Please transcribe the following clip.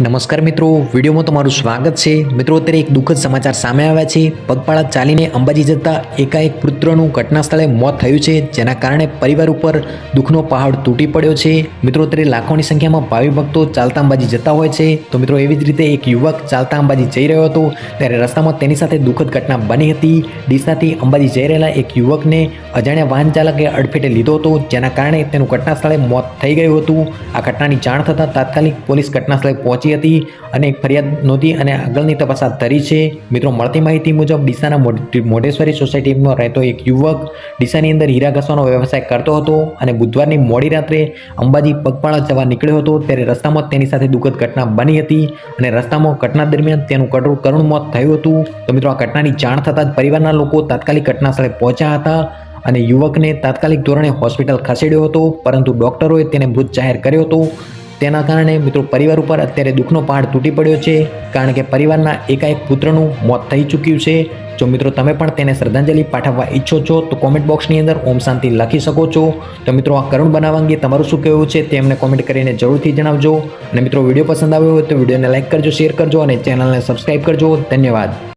નમસ્કાર મિત્રો, વિડીયોમાં તમારું સ્વાગત છે। મિત્રો, અત્યારે એક દુઃખદ સમાચાર સામે આવ્યા છે। પગપાળા ચાલીને અંબાજી જતા એકાએક પુત્રનું ઘટના સ્થળે મોત થયું છે, જેના કારણે પરિવાર ઉપર દુઃખનો પહાડ તૂટી પડ્યો છે। મિત્રો, અત્યારે લાખોની સંખ્યામાં ભાવિ ભક્તો ચાલતા અંબાજી જતા હોય છે। તો મિત્રો, એવી જ રીતે એક યુવક ચાલતા અંબાજી જઈ રહ્યો હતો, ત્યારે રસ્તામાં તેની સાથે દુઃખદ ઘટના બની હતી। ડીસાથી અંબાજી જઈ રહેલા એક યુવકને અજાણ્યા વાહન ચાલકે અડફેટે લીધો હતો, જેના કારણે તેનું ઘટના સ્થળે મોત થઈ ગયું હતું। આ ઘટનાની જાણ થતાં તાત્કાલિક પોલીસ ઘટના સ્થળે પહોંચી હતી અને એક ફરિયાદ નોંધી અને આગળની તપાસ હાથ ધરી છે। મિત્રો, મળતી માહિતી મુજબ ડીસાના મોઢેશ્વરી સોસાયટીમાં રહેતો એક યુવક ડીસાની અંદર હીરા ઘસવાનો વ્યવસાય કરતો હતો અને બુધવારની મોડી રાત્રે અંબાજી પગપાળા જવા નીકળ્યો હતો, ત્યારે રસ્તામાં તેની સાથે દુઃખદ ઘટના બની હતી અને રસ્તામાં ઘટના દરમિયાન તેનું કરુણ મોત થયું હતું। તો મિત્રો, આ ઘટનાની જાણ થતાં જ પરિવારના લોકો તાત્કાલિક ઘટના સ્થળે પહોંચ્યા હતા અને યુવકને તાત્કાલિક ધોરણે હોસ્પિટલ ખસેડ્યો હતો, પરંતુ ડોક્ટરોએ તેને મૃત જાહેર કર્યો હતો। તેના કારણે મિત્રો પરિવાર ઉપર અત્યારે દુઃખનો પહાડ તૂટી પડ્યો છે, કારણ કે પરિવારના એકાએક પુત્રનું મોત થઈ ચૂક્યું છે। જો મિત્રો તમે પણ તેને શ્રદ્ધાંજલિ પાઠવવા ઈચ્છો છો તો કોમેન્ટ બોક્સની અંદર ઓમ શાંતિ લખી શકો છો। તો મિત્રો, આ કરુણ બનાવ અંગે તમારું શું કહેવું છે તે અમને કોમેન્ટ કરીને જરૂરથી જણાવજો। અને મિત્રો, વિડીયો પસંદ આવ્યો હોય તો વિડીયોને લાઇક કરજો, શેર કરજો અને ચેનલને સબસ્ક્રાઈબ કરજો। ધન્યવાદ।